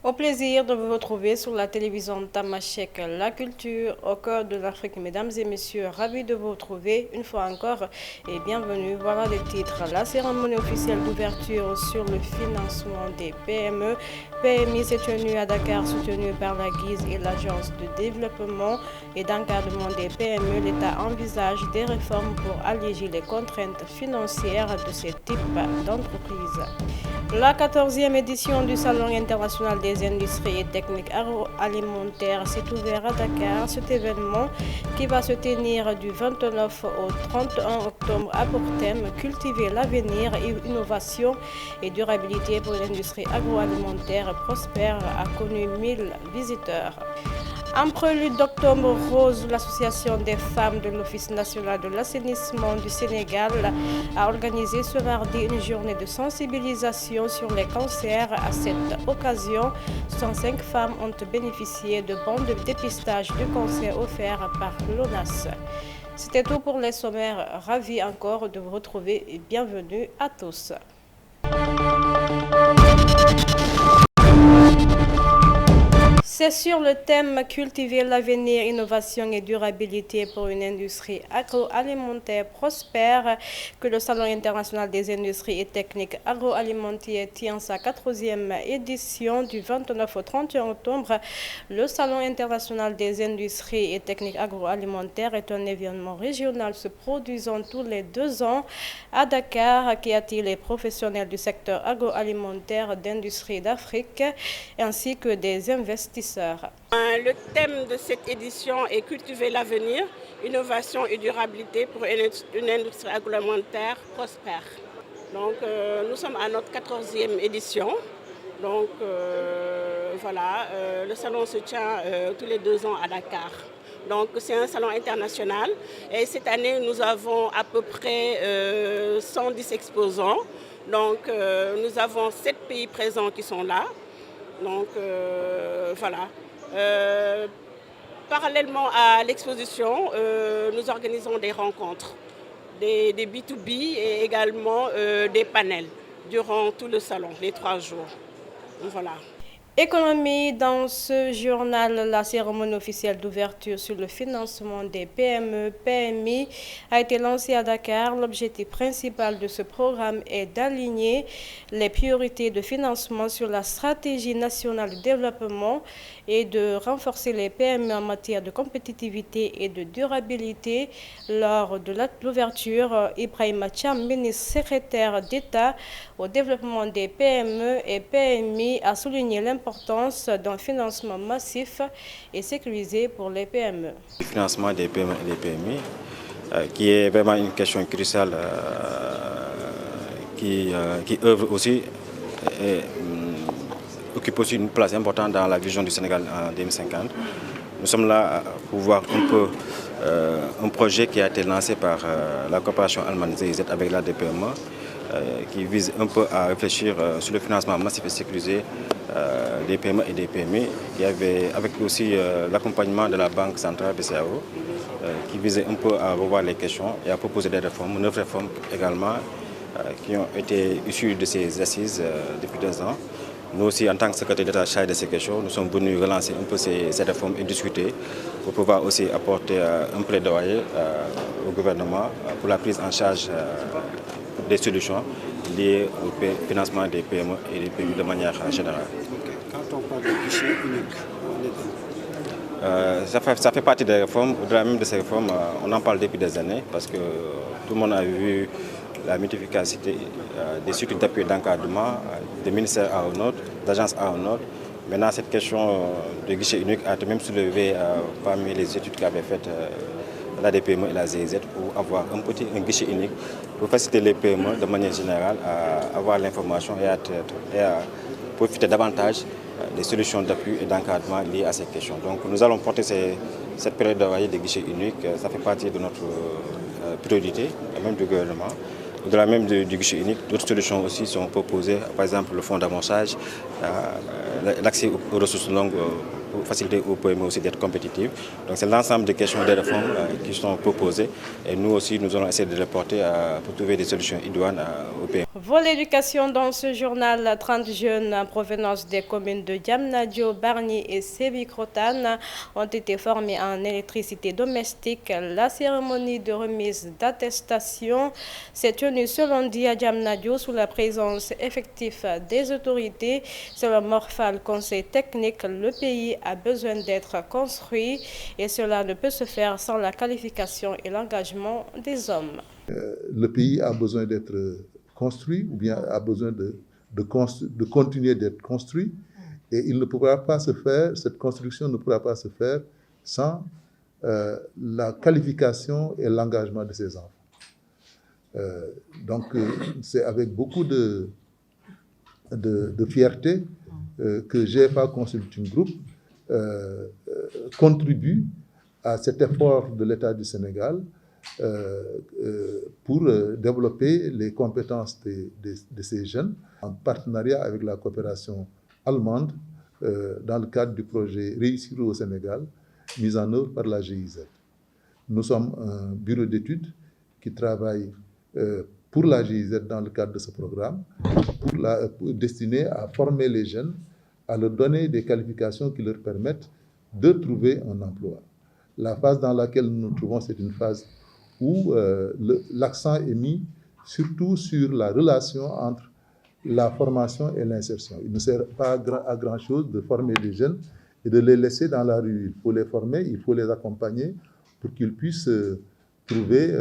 Au plaisir de vous retrouver sur la télévision Tamashek, la culture au cœur de l'Afrique. Mesdames et messieurs, ravis de vous retrouver une fois encore et bienvenue. Voilà les titres. La cérémonie officielle d'ouverture sur le financement des PME. PMI s'est tenue à Dakar, soutenue par la Guise et l'Agence de développement et d'encadrement des PME. L'État envisage des réformes pour alléger les contraintes financières de ce type d'entreprise. La 14e édition du Salon international des industries et techniques agroalimentaires s'est ouverte à Dakar. Cet événement qui va se tenir du 29 au 31 octobre a pour thème Cultiver l'avenir, innovation et durabilité pour l'industrie agroalimentaire prospère a connu 1000 visiteurs. En prélude d'Octobre Rose, l'Association des femmes de l'Office national de l'assainissement du Sénégal a organisé ce mardi une journée de sensibilisation sur les cancers. À cette occasion, 105 femmes ont bénéficié de bons de dépistage du cancer offerts par l'ONAS. C'était tout pour les sommaires. Ravi encore de vous retrouver et bienvenue à tous. C'est sur le thème Cultiver l'avenir, innovation et durabilité pour une industrie agroalimentaire prospère que le Salon international des industries et techniques agroalimentaires tient sa 14e édition du 29 au 31 octobre. Le Salon international des industries et techniques agroalimentaires est un événement régional se produisant tous les 2 ans à Dakar qui attire les professionnels du secteur agroalimentaire d'industrie d'Afrique ainsi que des investisseurs. Le thème de cette édition est Cultiver l'avenir, innovation et durabilité pour une industrie agroalimentaire prospère. Donc nous sommes à notre 14e édition. Donc le salon se tient tous les 2 ans à Dakar. Donc c'est un salon international et cette année nous avons à peu près 110 exposants. Donc nous avons 7 pays présents qui sont là. Donc parallèlement à l'exposition, nous organisons des rencontres, des B2B et également des panels durant tout le salon, les 3 jours. Voilà. Économie, dans ce journal, la cérémonie officielle d'ouverture sur le financement des PME, PMI a été lancée à Dakar. L'objectif principal de ce programme est d'aligner les priorités de financement sur la stratégie nationale de développement et de renforcer les PME en matière de compétitivité et de durabilité. Lors de l'ouverture, Ibrahima Thiam, ministre secrétaire d'État au développement des PME et PMI, a souligné l'importance d'un financement massif et sécurisé pour les PME. Le financement des PME et des PMI, qui est vraiment une question cruciale qui œuvre aussi et occupe aussi une place importante dans la vision du Sénégal en 2050. Nous sommes là pour voir un peu un projet qui a été lancé par la coopération allemande GIZ avec la DPME, qui vise un peu à réfléchir sur le financement massif et sécurisé des PME et des PMI, avec aussi l'accompagnement de la Banque centrale BCEAO, qui visait un peu à revoir les questions et à proposer des réformes, 9 réformes également, qui ont été issues de ces assises depuis 2 ans. Nous aussi, en tant que secrétaire d'État chargé de ces questions, nous sommes venus relancer un peu ces réformes et discuter pour pouvoir aussi apporter un plaidoyer au gouvernement pour la prise en charge des solutions liées au financement des PME et des PMI de manière générale. Quand on parle de guichet unique, ça fait partie des réformes. Au-delà même de ces réformes, on en parle depuis des années parce que tout le monde a vu la multiplicité des cycles d'appui et d'encadrement, des ministères à un autre, d'agences à un autre. Maintenant, cette question de guichet unique a été même soulevée parmi les études qu'avait faites la DPME et la GIZ pour avoir un guichet unique pour faciliter les PME de manière générale à avoir l'information et à profiter davantage des solutions d'appui et d'encadrement liées à ces questions. Donc nous allons porter cette période de guichet unique, ça fait partie de notre priorité, même du gouvernement. Au-delà même du guichet unique, d'autres solutions aussi sont proposées, par exemple le fonds d'amorçage, l'accès aux ressources longues pour faciliter aux PME aussi d'être compétitives. Donc c'est l'ensemble des questions des réformes qui sont proposées et nous aussi nous allons essayer de les porter pour trouver des solutions idoines aux PME. Volet éducation dans ce journal, 30 jeunes en provenance des communes de Diamniadio, Bargny et Sébikotane ont été formés en électricité domestique. La cérémonie de remise d'attestation s'est tenue ce lundi à Diamniadio sous la présence effective des autorités. Selon Morphal, conseil technique, le pays a besoin d'être construit et cela ne peut se faire sans la qualification et l'engagement des hommes. Le pays a besoin d'être construit ou bien a besoin de continuer d'être construit et il ne pourra pas se faire, cette construction ne pourra pas se faire sans la qualification et l'engagement de ses enfants. Donc c'est avec beaucoup de fierté que GFA Consulting Group contribue à cet effort de l'État du Sénégal pour développer les compétences de ces jeunes en partenariat avec la coopération allemande dans le cadre du projet Réussir au Sénégal, mis en œuvre par la GIZ. Nous sommes un bureau d'études qui travaille pour la GIZ dans le cadre de ce programme, destiné à former les jeunes, à leur donner des qualifications qui leur permettent de trouver un emploi. La phase dans laquelle nous nous trouvons, c'est une phase où l'accent est mis surtout sur la relation entre la formation et l'insertion. Il ne sert pas à grand-chose de former des jeunes et de les laisser dans la rue. Il faut les former, il faut les accompagner pour qu'ils puissent trouver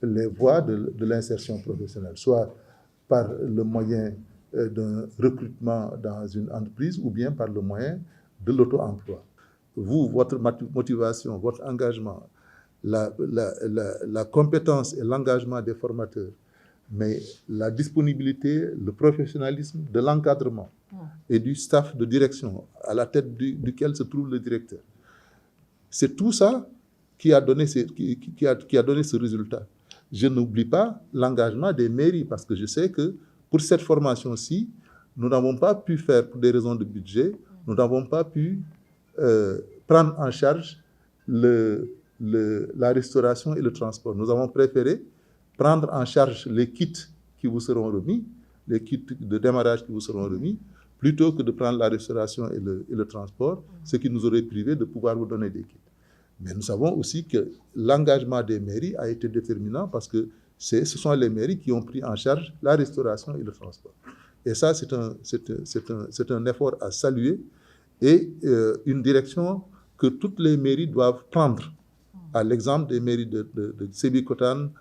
les voies de l'insertion professionnelle, soit par le moyen d'un recrutement dans une entreprise ou bien par le moyen de l'auto-emploi. Vous, votre motivation, votre engagement, la compétence et l'engagement des formateurs, mais la disponibilité, le professionnalisme de l'encadrement et du staff de direction à la tête duquel se trouve le directeur. C'est tout ça qui a donné ce résultat. Je n'oublie pas l'engagement des mairies parce que je sais que pour cette formation-ci, nous n'avons pas pu faire, pour des raisons de budget, nous n'avons pas pu prendre en charge la restauration et le transport. Nous avons préféré prendre en charge les kits qui vous seront remis, les kits de démarrage qui vous seront remis, plutôt que de prendre la restauration et le transport, ce qui nous aurait privé de pouvoir vous donner des kits. Mais nous savons aussi que l'engagement des mairies a été déterminant parce que ce sont les mairies qui ont pris en charge la restauration et le transport. Et ça, c'est un effort à saluer et une direction que toutes les mairies doivent prendre, à l'exemple des mairies de Sébikotane,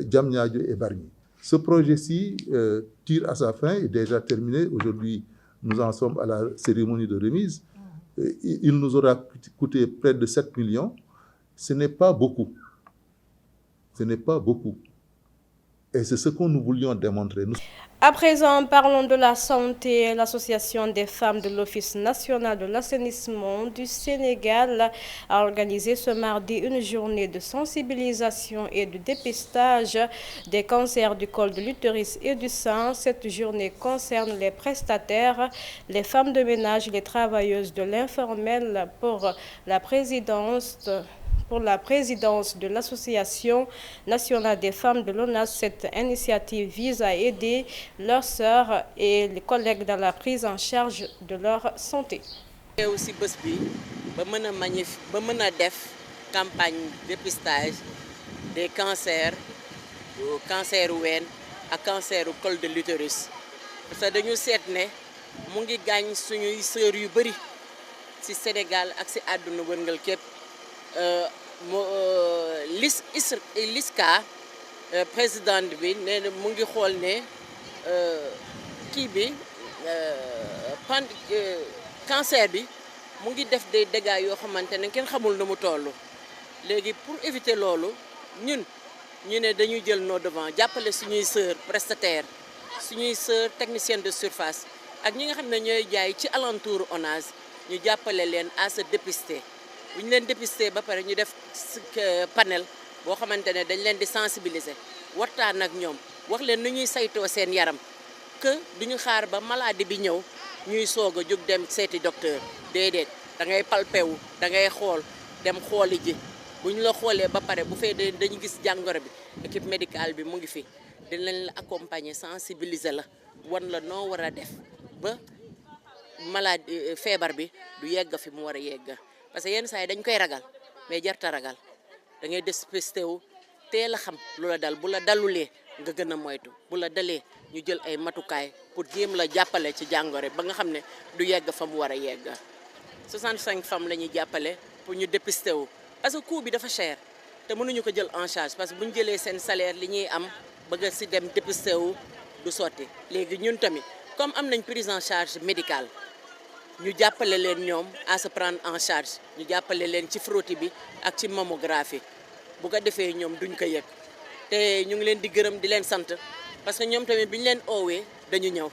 Diamniadio et Bargny. Ce projet-ci tire à sa fin, est déjà terminé. Aujourd'hui, nous en sommes à la cérémonie de remise. Il nous aura coûté près de 7 millions. Ce n'est pas beaucoup. Ce n'est pas beaucoup. Et c'est ce que nous voulions démontrer. À présent, parlons de la santé. L'Association des femmes de l'Office national de l'assainissement du Sénégal a organisé ce mardi une journée de sensibilisation et de dépistage des cancers du col de l'utérus et du sein. Cette journée concerne les prestataires, les femmes de ménage, les travailleuses de l'informel. Pour la présidence de l'Association nationale des femmes de l'ONAS, cette initiative vise à aider leurs sœurs et les collègues dans la prise en charge de leur santé. aussi bés bi ba mën a def campagne dépistage des cancers, cancer ween ak cancer col de l'utérus parce que dañu seet ne mu ngi gaañ suñuy sœur yu bëri ci Sénégal ak ci àdduna wërngal képp. Liska présidente bi nee na mu ngi xool ne kii bi cancer bi mu ngi def des dégâts yoo xamante ne kenn xamul nu mu toll. léegi pour éviter loolu ñun ñu ne dañuy jël nos devants jàppale suñuy sœurs prestataires suñuy sœurs techniciennes de surface ak ñi nga xam ne ñooy jaay ci alentour ONAS ñu jàppale leen à se dépister. bu ñu leen dépister ba pare ñu def panel boo xamante ne dañ leen di sensibiliser waxtaan ak ñoom wax leen nu ñuy saytoo seen yaram que duñu xaar ba maladie bi ñëw ñuy soog a jóg dem seeti docteur déedéet da ngay palpé wu da ngay xool dem xooli ji bu ñu la xoolee ba pare bu fee dañu gis jàngoro bi équipe médicale bi mu ngi fi dinañ la accompagner sensibiliser la wan la noo war a def ba malade feebar bi du yegg fi mu war a yegg parce que yenn saa yi dañ koy ragal mais jarta ragal da ngay dépisté wu teel a xam lu la dal bu la dalulee nga gën a moytu bu la dalee ñu jël ay matukaay pour jéem la jàppale ci jàngoro ba nga xam ne du yegg fa mu war a yegg 65 femmes la ñuy jàppale pour ñu dépisté wu parce que coût bi dafa cher te mënuñu ko jël en charge parce que bu ñu jëlee seen salaire li ñuy am bëgg si dem dépisté wu du sotti léegi ñun tamit comme am nañ prise en charge médicale ñu jàppale leen ñoom à se prendre en charge ñu jàppale leen ci frottis bi ak ci mammographie bu ko defee ñoom duñ ko yëg te ñu ngi leen di gërëm di leen sant parce que ñoom tamit bi ñu leen oowee dañu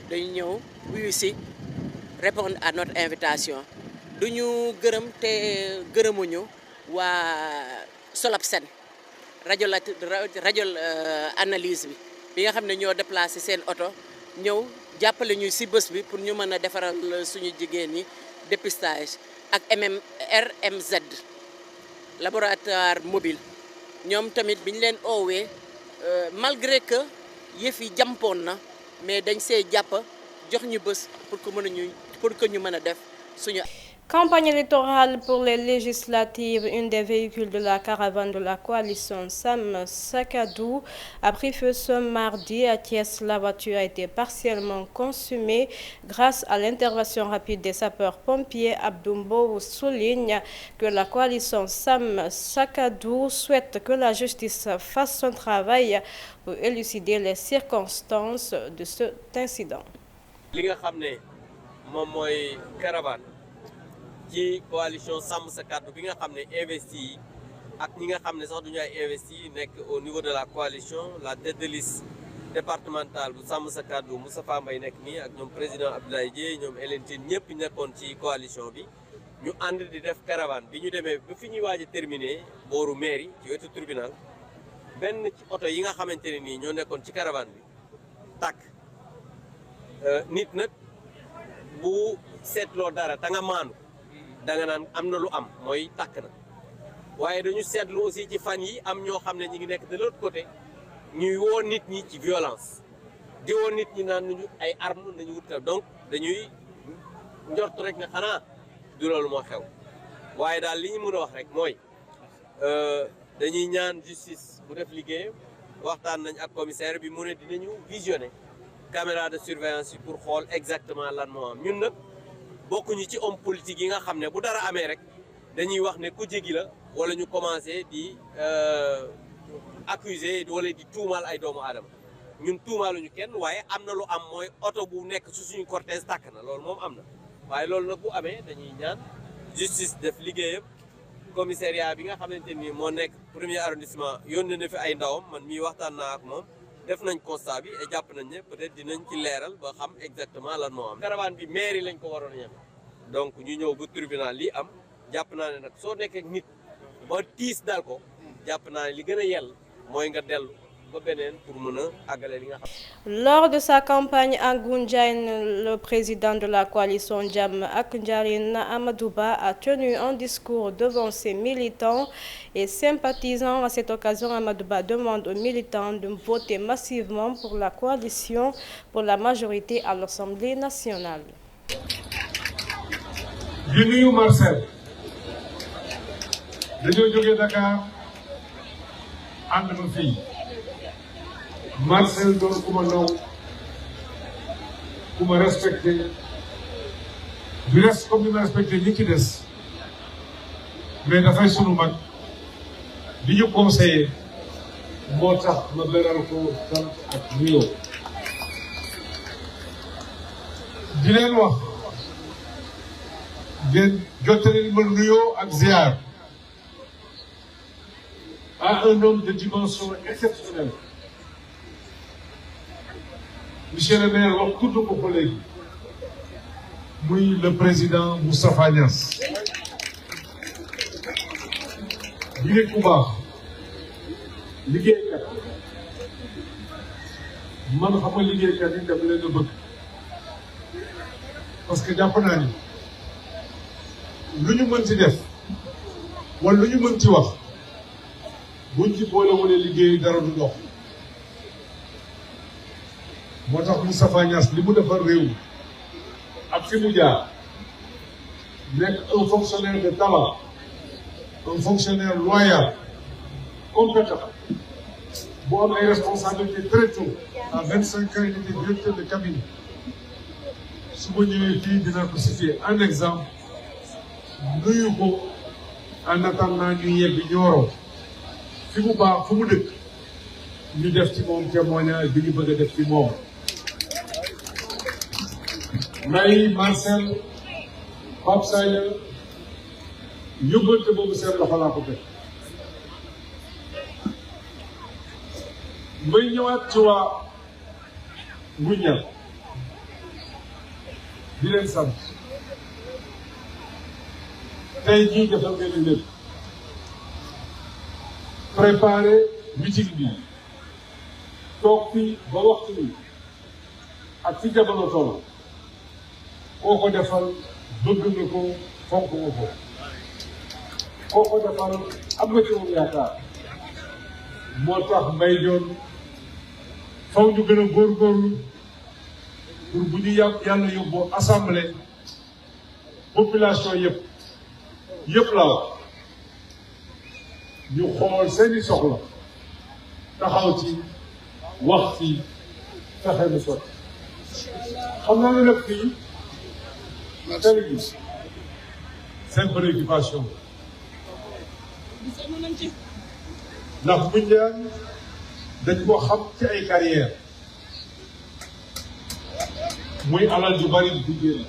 ñëw wuyu si répondre à notre invitation duñu gërëm te gërëmuñu waa Solabsen rajo analyse bi nga xam ne ñoo déplacé seen oto ñëw jàppale ñu si bés bi pour ñu mën a defaral suñu jigéen ñi dépistage ak RMZ laboratoire mobile ñoom tamit bi ñu leen oowee malgré que yëf yi jàmpoon na mais dañ see jàpp jox ñu bés pour que ñu mën a def suñu. Campagne électorale pour les législatives, une des véhicules de la caravane de la coalition Sam Sakadou a pris feu ce mardi à Thiès. La voiture a été partiellement consumée grâce à l'intervention rapide des sapeurs-pompiers. Abdoumbo souligne que la coalition Sam Sakadou souhaite que la justice fasse son travail pour élucider les circonstances de cet incident. Li nga xam ne moom mooy caravane ci coalition Sàmm Sa Kàddu bi nga xam ne investi yi ak ñi nga xam ne sax duñu ay investi yi nekk au niveau de la coalition la tête de liste départementale bu Sàmm Sa Kàddu Moustapha Mbaye nekk nii ak ñoom président Abdoulaye Dièye ñoom Hélène Tine ñëpp nekkoon ci coalition bi ñu ànd di def caravane bi ñu demee ba fi ñuy waaj a terminé booru mairie ci wetu tribunal benn ci oto yi nga xamante ne nii ñoo nekkoon ci caravane bi tàkk nit nag bu seetloo dara ta nga maanu da nga naan am na lu am mooy tàkk na waaye dañu seetlu aussi ci fan yi am ñoo xam ne ñi ngi nekk de l'autre côté ñuy woo nit ñi ci violence di woo nit ñi naan nañu ay armes nañu wutal donc dañuy njort rek ne xanaa du loolu moo xew waaye daal li ñu mën a wax rek mooy dañuy ñaan justice mu def liggéeyam waxtaan nañ ak commissaire bi mu ne dinañu visionner caméra de surveillance yi pour xool exactement lan moo am ñun nag bokkuñu ci homme politique yi nga xam ne bu dara amee rek dañuy wax ne ku jégi la wala ñu commencé di accuser wala di tuumaal ay doomu aadama ñun tuumaaluñu kenn waaye am na lu am mooy oto bu nekk su suñu cortège tàkk na loolu moom am na waaye loolu nag bu amee dañuy ñaan justice def liggéeyam commissariat bi nga xamante ni moo nekk premier arrondissement yónnee na fi ay ndawam man mii waxtaan naa ak moom def nañ constat bi et jàpp nañ ne peut-être dinañ ci leeral ba xam exactement lan moo am. caravane bi mairie lañ ko waroon yem donc ñu ñëw ba tribunal lii am jàpp naa ne nag soo nekkee nit ba tiis dal ko jàpp naa ne li gën a yell mooy nga dellu ba beneen pour mën a àggale li nga xam. Lors de sa campagne à Ngoundiane, le président de la coalition Jàmm ak Njariñ Amadou Ba a tenu un discours devant ses militants et sympathisants. À cette occasion, Amadou Ba demande aux militants de voter massivement pour la coalition pour la majorité à l'Assemblée nationale. di nuyu Marcel dañoo jógee Dakar ànd ma fii Marcel doon ku ma naw ku ma respecté du res comme ni ma respecté ñi ci des mais dafay sunu mag di ñu conseillé moo tax ma beral ko sant ak nuyoo di leen wax ngeen jottali ma nuyoo ak ziar à un homme de dimension exceptionnelle. Monsieur le maire wax tudd ko ko léegi muy le président Moustapha Niasse di nit ku baax liggéeykat man xam nga liggéeykat yi dama leen a bëgg parce que jàpp naa ni lu ñu mën ci def wala lu ñu mën ci wax buñ ci boole wala liggéey dara du dox moo tax Moustapha Niasse li mu defar réew ak fi mu jaar nekk un fonctionnaire de talent un fonctionnaire loyal compétent bu am ay responsabilités très tôt à 25 ans il était directeur de cabinet su ma ñëwee fii dina ko citer un exemple nuyu ko en attendant ñu yegg Nioro fi mu baax fu mu dëkk ñu def ci moom témoignage bi ñu bëgg a def ci moom. May Marcel Pape Sagne yóbbante boobu seen loxo laa ko teg may ñëwaat ci waa Ngoundiane di leen sant tey jii defal ngeen lépp préparé meeting bi toog fi ba waxtu bi ak fi jamono toll koo ko defal bëgg nga ko fonk nga ko koo ko defal am nga ci moom yaakaar moo tax Mbaye Dione faw ñu gën a góorgóorlu pour bu ñu yàlla yóbboo assemblée population yëpp la ñu xool seeni soxla taxaw ci wax ci fexe lu sot xam naa ne nag fii tey gis seen préoccupation ndax Ngoundiane dañ ko xam ci ay carrière muy alal ju bari di génn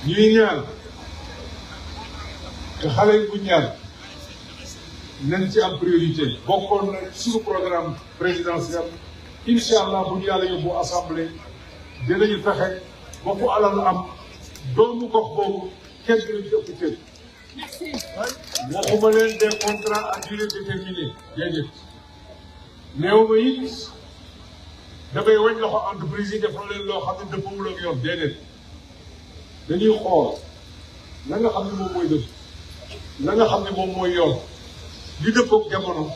ñuy ñaan te xale yu Ngoundiane nañ ci am priorité bokkoon na suñu programme présidentiel incha allah bu ñu yàlla yóbbu assemblée dinañu fexe ba fu alal am doomu gox boobu kenn du leen ci ëpp cër waxuma leen des contrats à durée déterminée déedéet néew ma it dafay wañ loxo entreprise yi defal leen loo xam ne dëppawul ak yoon déedéet dañuy xool la nga xam ne moom mooy dëgg la nga xam ne moom mooy yoon li dëppook jamono.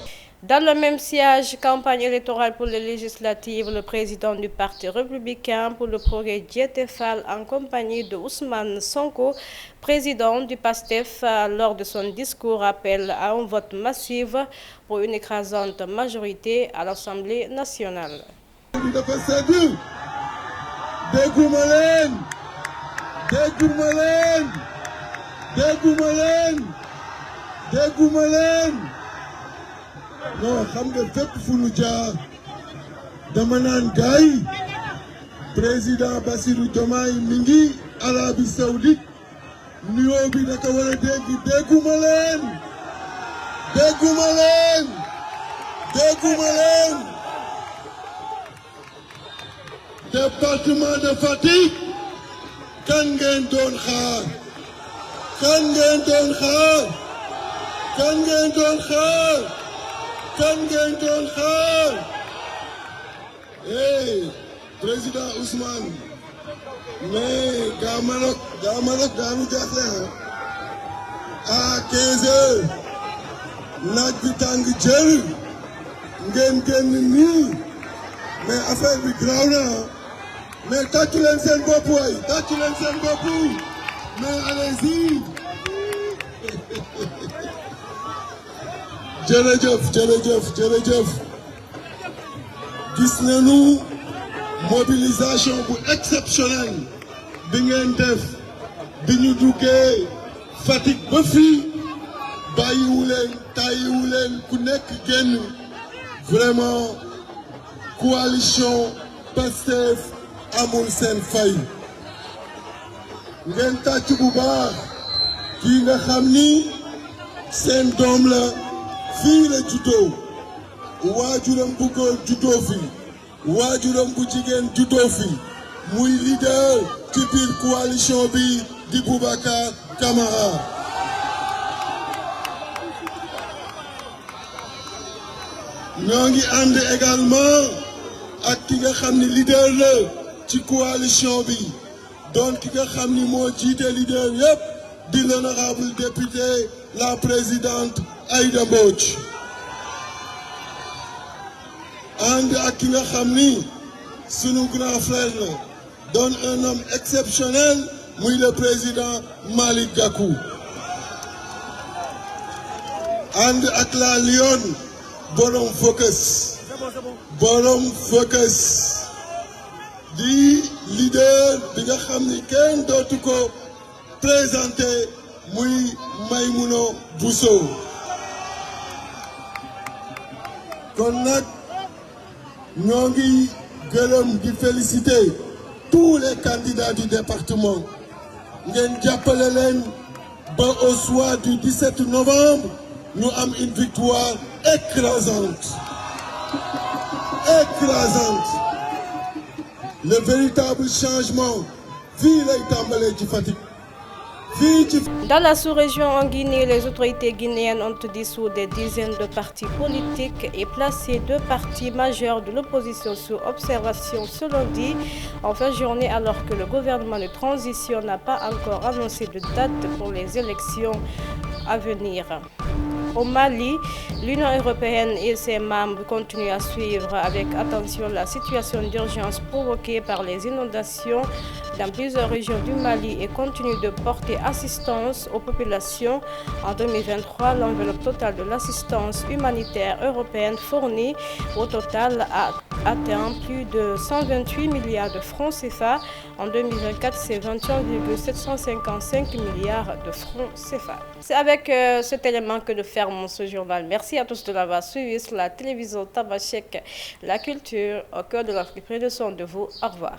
Dans le même siège, campagne électorale pour les législatives, le président du Parti républicain pour le progrès Diété Fall en compagnie de Ousmane Sonko, président du PASTEF, lors de son discours appelle à un vote massif pour une écrasante majorité à l'Assemblée nationale. non xam nga fépp fu ñu jaar dama naan gaay président Bassirou Diomaye mi ngi Arabie Saoudite nuyoo bi da ko war a dégg dégguma leen département de Fatick kan ngeen doon xaar hey président Ousmane mais gaa Maroc daanu jaaxle à 15 heures naaj bi tàng jër ngeen génn nii mais affaire bi graaw na mais tàccu leen seen bopp waay mais allez-y jërëjëf gis nañu mobilisation bu exceptionnelle bi ngeen def bi ñu duggee Fatick ba fii tàyyiwu leen ku nekk génn vraiment coalition Pastef amul seen fay ngeen tàcc bu baax kii nga xam ni seen doom la fii la juddoo waajuram bu góor juddoo fi waajuram bu jigéen juddoo fi muy leader ci biir coalition bi di Boubacar Camara ñoo ngi ànd également ak ki nga xam ni leader la ci coalition bi doon ki nga xam ni moo jiite leader yëpp di l'honorable député la présidente Aïda Mbodj ànd ak ki nga xam ni sunu grand frère la doon un homme exceptionnel muy le président Malick Gakou ànd ak la Lyon borom focus di leader bi nga xam ni kenn dootu ko présenté muy Maïmouna Bousso kon nag ñoo ngi gërëm di féliciter tous les candidats du département ngeen jàppale leen ba au soir du 17 novembre ñu am une victoire écrasante. Le véritable changement fii lay tàmbalee ci Fatick. Dans la sous-région en Guinée, les autorités guinéennes ont dissous des dizaines de partis politiques et placé 2 partis majeurs de l'opposition sous observation ce lundi en fin de journée alors que le gouvernement de transition n'a pas encore annoncé de date pour les élections à venir. Au Mali, l'Union européenne et ses membres continuent à suivre avec attention la situation d'urgence provoquée par les inondations dans plusieurs régions du Mali et continuent de porter assistance aux populations. En 2023, l'enveloppe totale de l'assistance humanitaire européenne fournie au total a atteint plus de 128 milliards de francs CFA. En 2024, c'est 21,755 milliards de francs CFA. C'est avec cet élément que nous fermons ce journal. Merci à tous de l'avoir suivi sur la télévision Tabachek, la culture au cœur de l'Afrique. Prenez soin de vous. Au revoir.